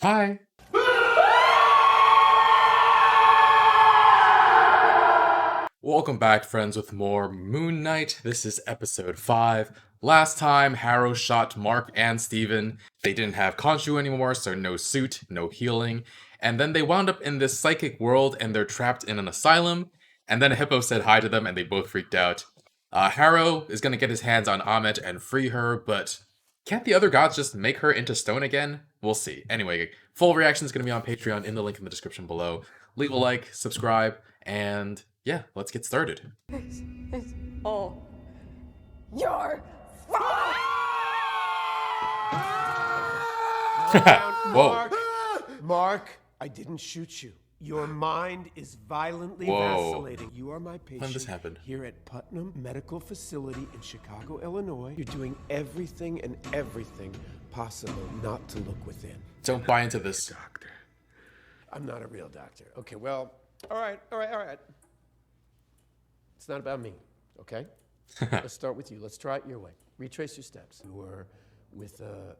Hi. Welcome back, friends, with more Moon Knight. This is episode 5. Last time, Harrow shot Mark and Steven. They didn't have Khonshu anymore, so no suit, no healing. And then they wound up in this psychic world, and they're trapped in an asylum. And then a hippo said hi to them, and they both freaked out. Harrow is going to get his hands on Amet and free her, but can't the other gods just make her into stone again? We'll see. Anyway, full reaction is going to be on Patreon in the link in the description below. Leave a like, subscribe, and yeah, let's get started. This is all your fault! Whoa. Mark, I didn't shoot you. Your mind is violently vacillating. You are my patient. When this happened? Here at Putnam Medical Facility in Chicago, Illinois. You're doing everything and everything possible not to look within. Don't buy into this. Doctor. I'm not a real doctor. Okay, well, all right. It's not about me, okay? Let's start with you. Let's try it your way. Retrace your steps. You were with a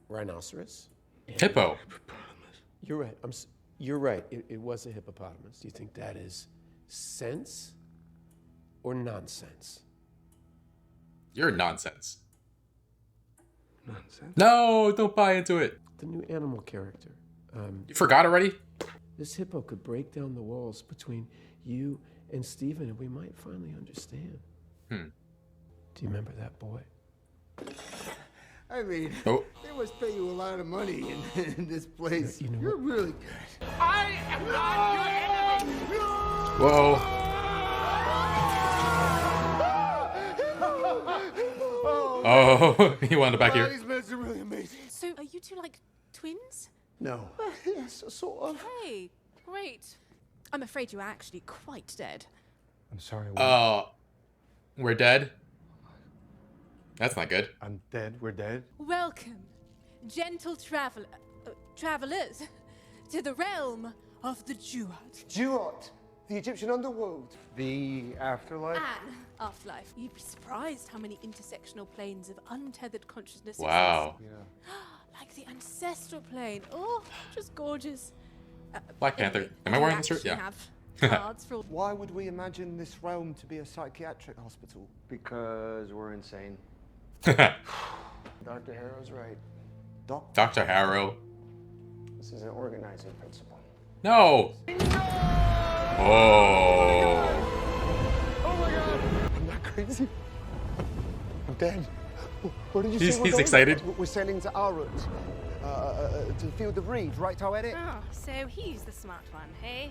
rhinoceros. Hippo. You're right. You're right. It was a hippopotamus. Do you think that is sense or nonsense? You're nonsense. Nonsense? No, don't buy into it. The new animal character. You forgot already? This hippo could break down the walls between you and Steven, and we might finally understand. Do you remember that boy? I mean, Oh. they must pay you a lot of money in this place. You know You're what? really good. I am not your enemy! Whoa. Oh, he wound up back here. These men are really amazing. So, are you two like twins? No. Yes, sort of. Hey, great. I'm afraid you're actually quite dead. I'm sorry. We're dead? That's not good. I'm dead. We're dead. Welcome, gentle travelers, to the realm of the Duat. Duat, the Egyptian underworld. The afterlife? And afterlife. You'd be surprised how many intersectional planes of untethered consciousness Wow. Yeah. exist. Like the ancestral plane. Oh, just gorgeous. Black Panther. Anyway, Am I wearing you this shirt? actually Yeah. have cards for all. Why would we imagine this realm to be a psychiatric hospital? Because we're insane. Dr. Harrow's right. Doc, Dr. Harrow. this is an organizing principle. No. Oh. I'm not crazy. I'm dead. Where did you He's- say we're he's going? excited. We're sailing to Arut, to the field of reeds, right, Towetti? Oh, so he's the smart one, hey?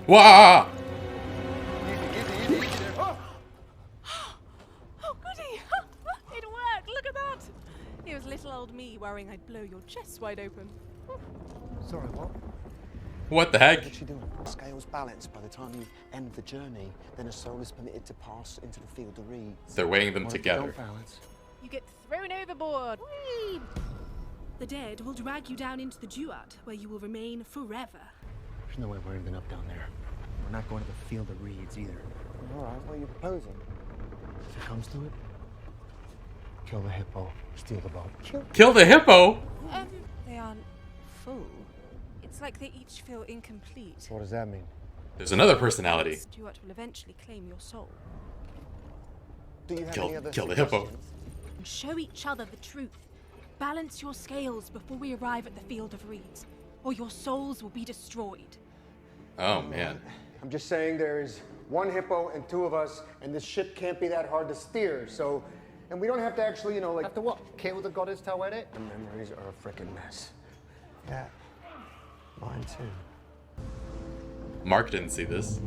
Wow. Oh, goody! It worked! Look at that! It was little old me worrying I'd blow your chest wide open. Sorry, what? What the heck? What's she doing? Scales balance. By the time you end the journey, then a soul is permitted to pass into the field of reeds. They're weighing them What if you together. don't balance? You get thrown overboard. Whee! The dead will drag you down into the Duat, where you will remain forever. There's no way we're ending up down there. We're not going to the field of reeds either. All right, what are you proposing? If it comes to it, kill the hippo, steal the boat. Kill the hippo? They aren't full. It's like they each feel incomplete. What does that mean? There's another personality. Duat will eventually claim your soul. Do you have Kill- any other kill the hippo. suggestions? And show each other the truth. Balance your scales before we arrive at the field of reeds, or your souls will be destroyed. Oh, man. I'm just saying there is one hippo and two of us, and this ship can't be that hard to steer, so... And we don't have to actually, have to what? Kill the goddess Taweret? The memories are a frickin' mess. Yeah. Mine too. Mark didn't see this.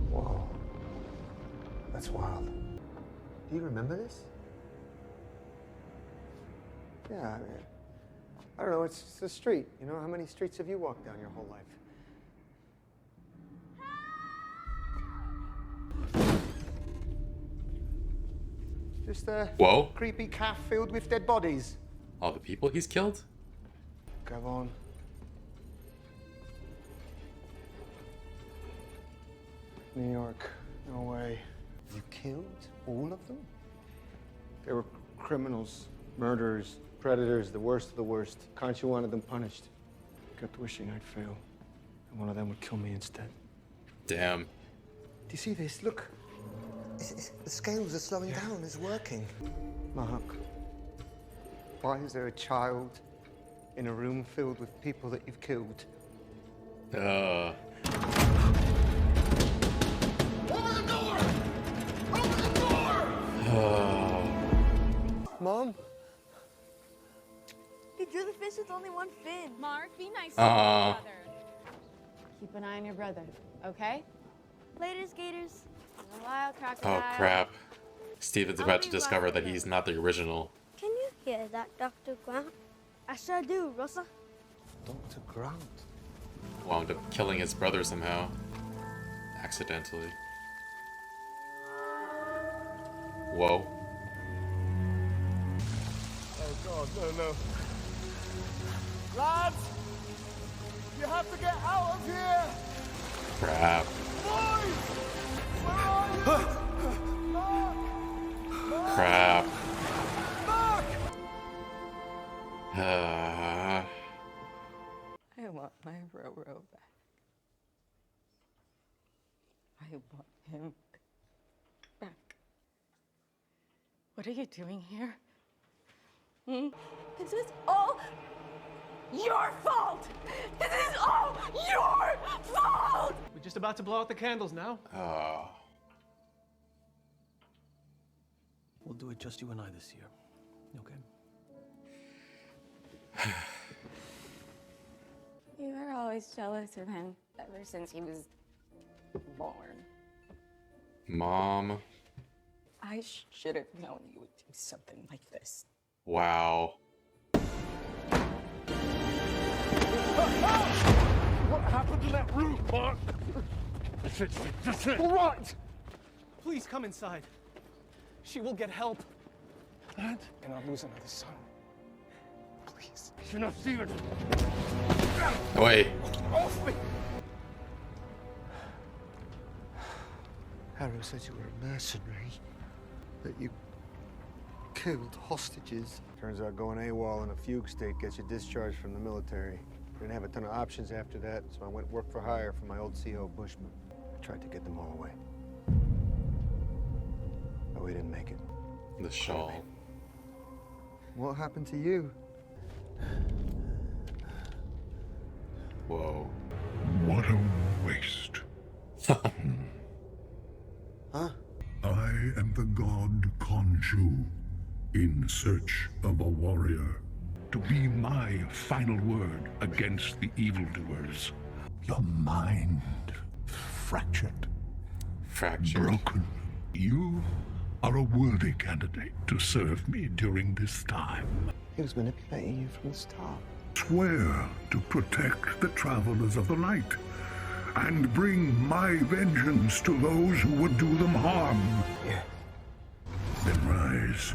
Whoa. That's wild. Do you remember this? Yeah, I mean, I don't know, it's a street. You know, how many streets have you walked down your whole life? Just a Whoa. creepy calf filled with dead bodies. All the people he's killed? Gabon. New York. No way. You killed all of them? They were criminals. Murderers, predators, the worst of the worst. Concha wanted them punished. Kept wishing I'd fail. And one of them would kill me instead. Damn. Do you see this? Look. The scales are slowing down. It's working. Mark, why is there a child in a room filled with people that you've killed? Uh. Open the door! Open the door! Mom? You drew the fish with only one fin. Mark, be nice to your brother. Keep an eye on your brother, okay? Later, skaters. A wild crocodile. Oh crap. Steven's about to discover that he's not the original. Can you hear that, Dr. Grant? I sure do, Rosa. Dr. Grant. Wound up killing his brother somehow. Accidentally. Whoa. Oh God, no. Lads! You have to get out of here! Crap. Boys! Where are you? Mark! Crap. Mark! I want my Roro back. I want him back. What are you doing here? This is all your fault! This is all your fault! We're just about to blow out the candles now. Oh. We'll do it just you and I this year. Okay? You were always jealous of him ever since he was born. Mom. I should have known you would do something like this. Wow. What happened to that room, Mark? That's it. All right! Please come inside. She will get help. Dad? Cannot lose another son. Please. Enough, Steven. Wait. Off me! Harrow said you were a mercenary. That you killed hostages. Turns out going AWOL in a fugue state gets you discharged from the military. Didn't have a ton of options after that, so I went work for hire for my old CO Bushman. I tried to get them all away. But we didn't make it. The shawl. What happened to you? Whoa. What a waste. Huh? I am the god Khonshu, in search of a warrior, to be my final word against the evildoers. Your mind fractured. Broken. You are a worthy candidate to serve me during this time. He was manipulating you from the start. Swear to protect the travelers of the light and bring my vengeance to those who would do them harm. Yeah. Then rise.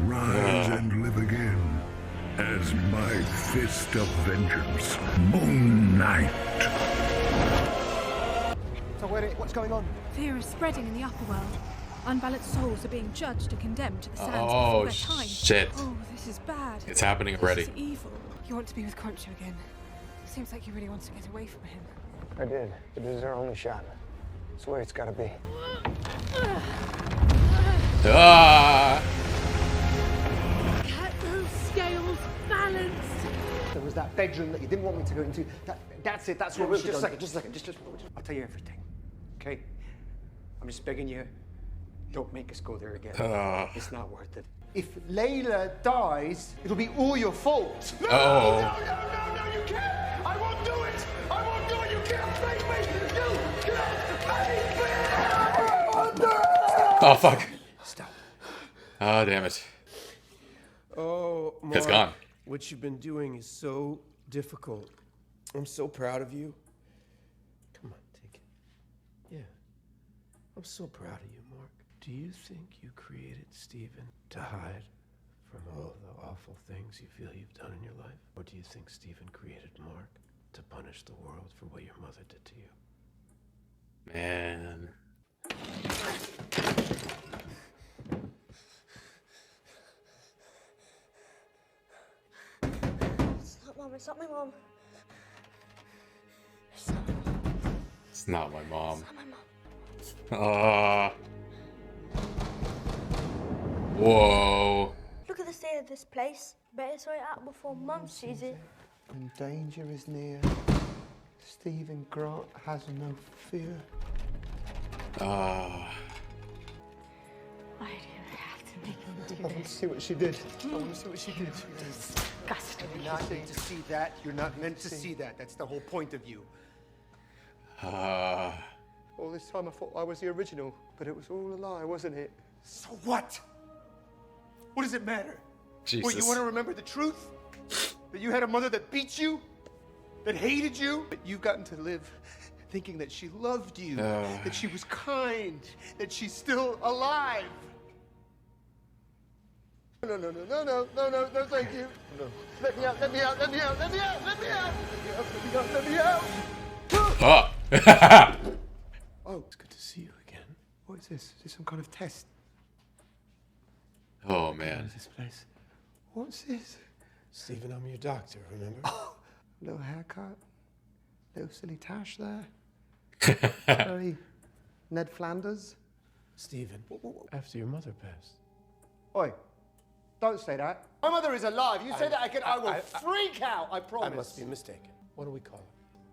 Rise and live again as my fist of vengeance, Moon Knight. So what's going on? Fear is spreading in the upper world. Unbalanced souls are being judged and condemned to the sands Oh, before their time. shit. Oh, this is bad. It's happening already. This is evil. You want to be with Concho again. Seems like you really want to get away from him. I did, but this is our only shot. It's the way it's gotta be. Ah! Get those scales balanced! There was that bedroom that you didn't want me to go into. That's it. That's what we should Just a do. second, just a second. I'll tell you everything, okay? I'm just begging you, don't make us go there again. It's not worth it. If Layla dies, it'll be all your fault. Oh. No, you can't! I won't do it! I won't do it! You can't make me! You can't make me! Oh, fuck. Stop. Oh, damn it. Oh, Mark, It's gone. what you've been doing is so difficult. I'm so proud of you. Come on, take it. Yeah. I'm so proud of you, Mark. Do you think you created Stephen to hide from all the awful things you feel you've done in your life? Or do you think Stephen created Mark to punish the world for what your mother did to you? Man. Mom, it's not my mom. It's not my mom. It's not my mom. Whoa. Look at the state of this place. Better sort it out before Mum sees it. When danger is near, Stephen Grant has no fear. I didn't have to make him do I want to this. see what she did. I want to see what she did. Disgusting. You're not meant to see that. You're not meant to see that. That's the whole point of you. All this time I thought I was the original, but it was all a lie, wasn't it? So what? What does it matter? Jesus. What, you want to remember the truth? That you had a mother that beat you? That hated you? But you've gotten to live thinking that she loved you, That she was kind? That she's still alive? No, thank you. No. Let me out, let me out, let me out, let me out, let me out! Let me out, let me out! Oh, it's good to see you again. What is this? Is this some kind of test? Oh, What man. is this place? What's this? Stephen, I'm your doctor, remember? Little haircut. Little silly tash there. Very Ned Flanders. Stephen, after your mother passed. Oi, don't say that. My mother is alive. You say that again, I will freak out, I promise. I must be mistaken. What do we call her?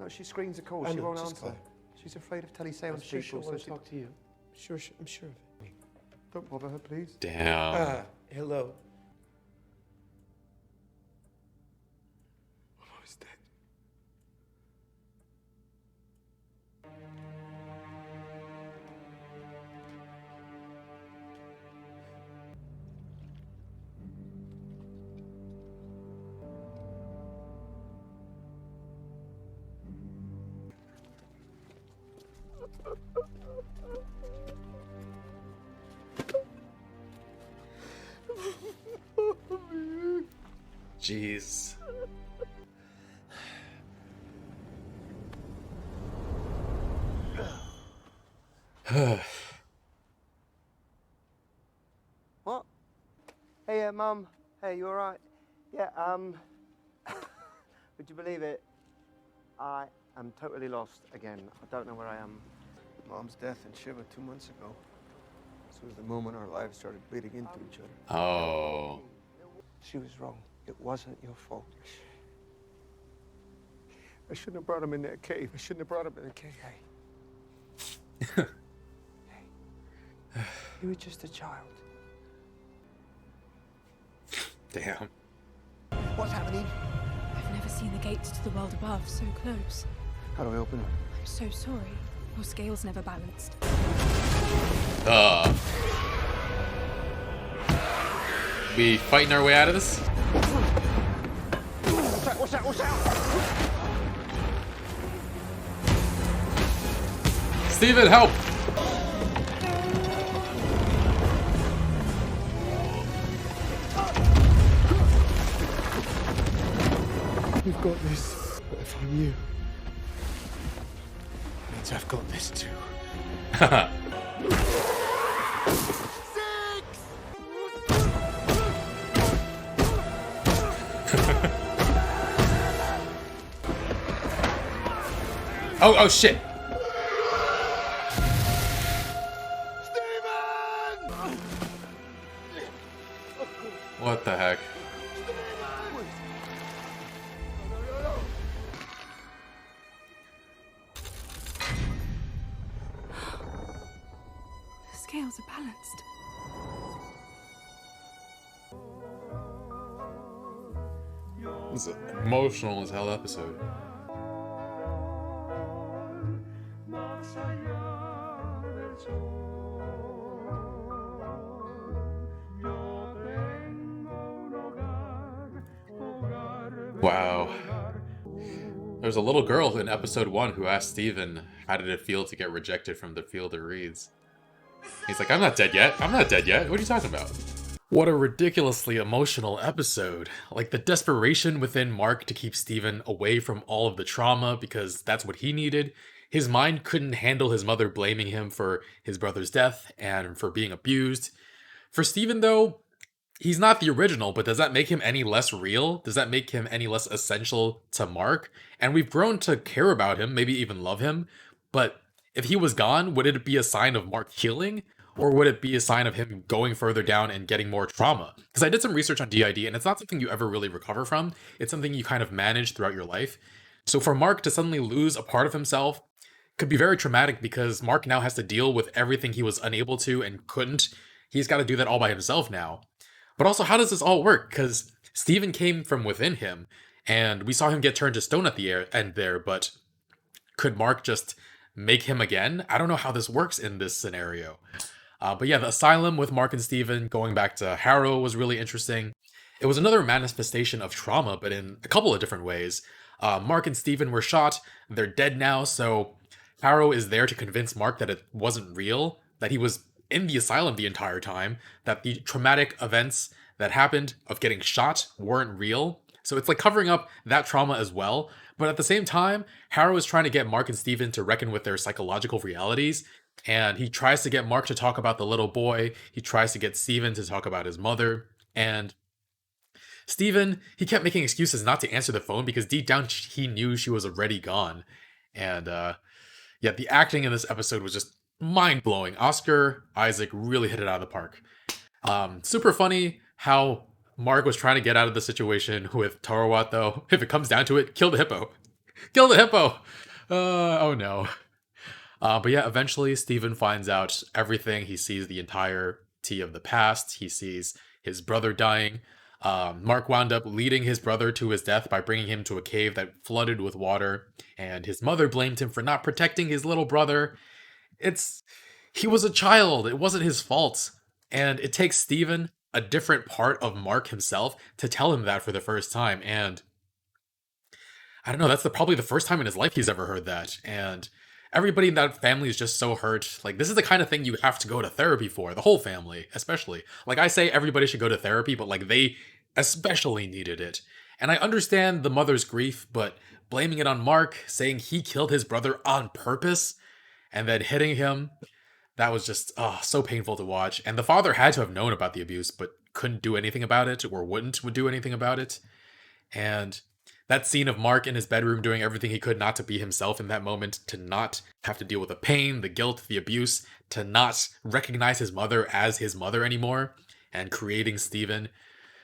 No, she screens a call. I She know, won't just answer. call her. She's afraid of teleseance I'm sure she'll people. want So to talk to you. I'm sure of it. don't bother her, please. Damn. Hello. I'm almost dead. Jeez. What? Hey, Mum. Hey, you alright? Yeah, would you believe it? I am totally lost again. I don't know where I am. Mom's death in Shiva 2 months ago. This was the moment our lives started bleeding into each other. Oh. She was wrong. It wasn't your fault. I shouldn't have brought him in that cave. I shouldn't have brought him in the cave. Hey. You were just a child. Damn. What's happening? I've never seen the gates to the world above so close. How do I open it? I'm so sorry. Your scales never balanced. We fighting our way out of this? Watch out, watch out! Steven, help! You've got this. But if I'm you, it means I've got this too. Oh shit! What the heck? The scales are balanced. This is an emotional as hell episode. Wow. There's a little girl in episode 1 who asked Steven, how did it feel to get rejected from the field of reeds? He's like, I'm not dead yet. I'm not dead yet. What are you talking about? What a ridiculously emotional episode. Like the desperation within Mark to keep Steven away from all of the trauma because that's what he needed. His mind couldn't handle his mother blaming him for his brother's death and for being abused. For Steven though, he's not the original, but does that make him any less real? Does that make him any less essential to Mark? And we've grown to care about him, maybe even love him. But if he was gone, would it be a sign of Mark healing? Or would it be a sign of him going further down and getting more trauma? Because I did some research on DID, and it's not something you ever really recover from. It's something you kind of manage throughout your life. So for Mark to suddenly lose a part of himself could be very traumatic because Mark now has to deal with everything he was unable to and couldn't. He's got to do that all by himself now. But also, how does this all work? Because Steven came from within him, and we saw him get turned to stone at the end there, but could Mark just make him again? I don't know how this works in this scenario. But yeah, the Asylum with Mark and Steven, going back to Harrow, was really interesting. It was another manifestation of trauma, but in a couple of different ways. Mark and Steven were shot, they're dead now, so Harrow is there to convince Mark that it wasn't real, that he was in the asylum the entire time, that the traumatic events that happened of getting shot weren't real. So it's like covering up that trauma as well. But at the same time, Harrow is trying to get Mark and Steven to reckon with their psychological realities. And he tries to get Mark to talk about the little boy. He tries to get Steven to talk about his mother. And Steven, he kept making excuses not to answer the phone because deep down he knew she was already gone. And yeah, the acting in this episode was just mind-blowing. Oscar Isaac really hit it out of the park. Super funny how Mark was trying to get out of the situation with Tarawat, though. If it comes down to it, kill the hippo. Kill the hippo! Oh no. But yeah, eventually Steven finds out everything. He sees the entirety of the past. He sees his brother dying. Mark wound up leading his brother to his death by bringing him to a cave that flooded with water, and his mother blamed him for not protecting his little brother. He was a child. It wasn't his fault. And it takes Steven, a different part of Mark himself, to tell him that for the first time. And I don't know, that's probably the first time in his life he's ever heard that. And everybody in that family is just so hurt. Like, this is the kind of thing you have to go to therapy for. The whole family, especially. Like, I say everybody should go to therapy, but like, they especially needed it. And I understand the mother's grief, but blaming it on Mark, saying he killed his brother on purpose, and then hitting him, that was just so painful to watch. And the father had to have known about the abuse, but couldn't do anything about it, or would do anything about it. And that scene of Mark in his bedroom doing everything he could not to be himself in that moment, to not have to deal with the pain, the guilt, the abuse, to not recognize his mother as his mother anymore, and creating Steven,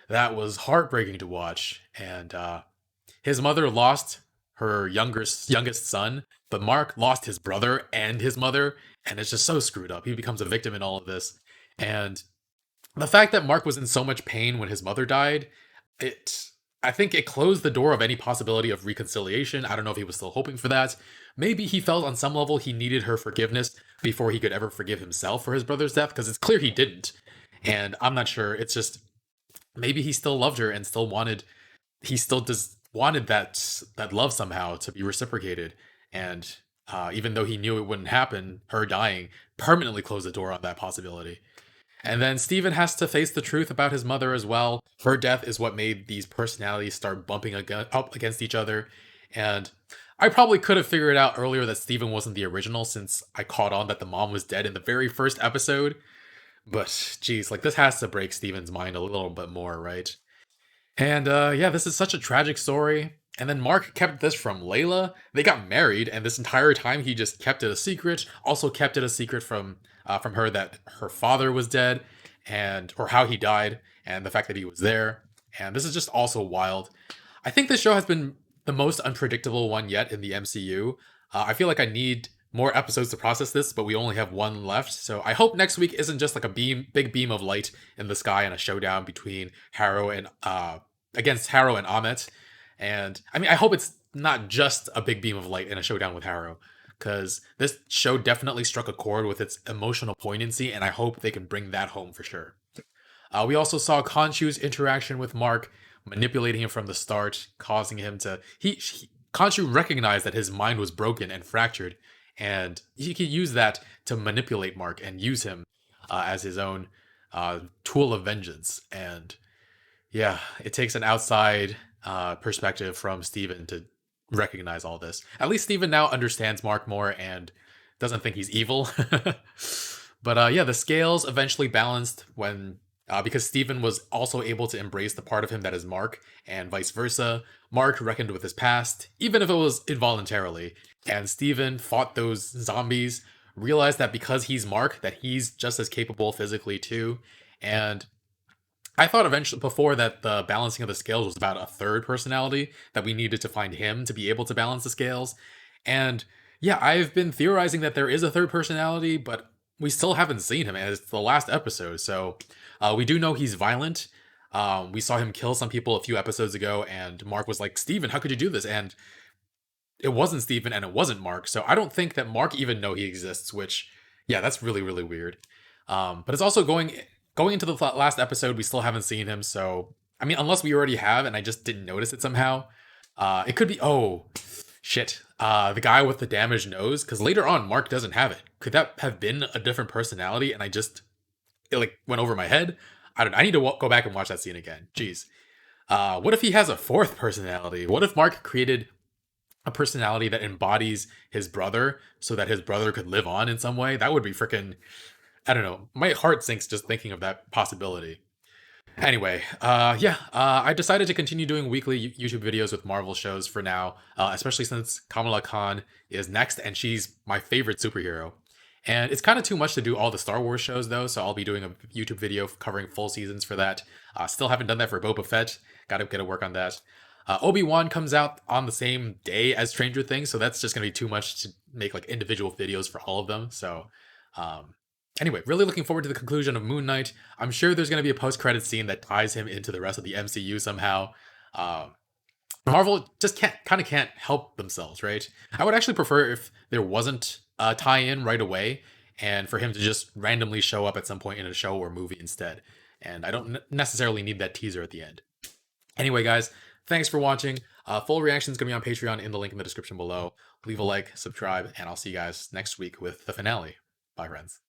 that was heartbreaking to watch. And his mother lost her youngest son, but Mark lost his brother and his mother, and it's just so screwed up. He becomes a victim in all of this. And the fact that Mark was in so much pain when his mother died, I think it closed the door of any possibility of reconciliation. I don't know if he was still hoping for that. Maybe he felt on some level he needed her forgiveness before he could ever forgive himself for his brother's death, because it's clear he didn't. And I'm not sure. It's just, maybe he still loved her and wanted that love somehow to be reciprocated. And even though he knew it wouldn't happen, her dying permanently closed the door on that possibility. And then Steven has to face the truth about his mother as well. Her death is what made these personalities start bumping up against each other. And I probably could have figured out earlier that Steven wasn't the original, since I caught on that the mom was dead in the very first episode. But geez, like, this has to break Steven's mind a little bit more, right? And yeah, this is such a tragic story. And then Mark kept this from Layla. They got married, and this entire time he just kept it a secret. Also kept it a secret from her that her father was dead, or how he died, and the fact that he was there. And this is just also wild. I think this show has been the most unpredictable one yet in the MCU. I feel like I need more episodes to process this, but we only have one left. So I hope next week isn't just like a big beam of light in the sky and a showdown between against Harrow and Ahmet. And I mean, I hope it's not just a big beam of light in a showdown with Harrow, because this show definitely struck a chord with its emotional poignancy, and I hope they can bring that home for sure. We also saw Khonshu's interaction with Mark, manipulating him from the start, causing him to... Khonshu recognized that his mind was broken and fractured, and he could use that to manipulate Mark and use him as his own tool of vengeance. And yeah, it takes an outside perspective from Steven to recognize all this. At least Steven now understands Mark more and doesn't think he's evil. But yeah, the scales eventually balanced when because Steven was also able to embrace the part of him that is Mark, and vice versa. Mark reckoned with his past, even if it was involuntarily, and Steven fought those zombies, realized that because he's Mark, that he's just as capable physically too, and I thought eventually before that the balancing of the scales was about a third personality, that we needed to find him to be able to balance the scales. And yeah, I've been theorizing that there is a third personality, but we still haven't seen him, and it's the last episode. So we do know he's violent. We saw him kill some people a few episodes ago, and Mark was like, Steven, how could you do this? And it wasn't Steven and it wasn't Mark. So I don't think that Mark even know he exists, which, yeah, that's really, really weird. But it's also going into the last episode, we still haven't seen him. So, I mean, unless we already have and I just didn't notice it somehow. It could be, oh, shit. The guy with the damaged nose, because later on, Mark doesn't have it. Could that have been a different personality and it like went over my head? I don't know. I need to go back and watch that scene again. Jeez. What if he has a fourth personality? What if Mark created a personality that embodies his brother so that his brother could live on in some way? That would be freaking, I don't know. My heart sinks just thinking of that possibility. Anyway, I decided to continue doing weekly YouTube videos with Marvel shows for now, especially since Kamala Khan is next and she's my favorite superhero. And it's kind of too much to do all the Star Wars shows though, so I'll be doing a YouTube video covering full seasons for that. Still haven't done that for Boba Fett. Gotta get to work on that. Obi-Wan comes out on the same day as Stranger Things, so that's just gonna be too much to make like individual videos for all of them. So, anyway, really looking forward to the conclusion of Moon Knight. I'm sure there's gonna be a post-credit scene that ties him into the rest of the MCU somehow. Marvel just can't help themselves, right? I would actually prefer if there wasn't a tie-in right away, and for him to just randomly show up at some point in a show or movie instead. And I don't necessarily need that teaser at the end. Anyway, guys, thanks for watching. Full reaction is going to be on Patreon in the link in the description below. Leave a like, subscribe, and I'll see you guys next week with the finale. Bye, friends.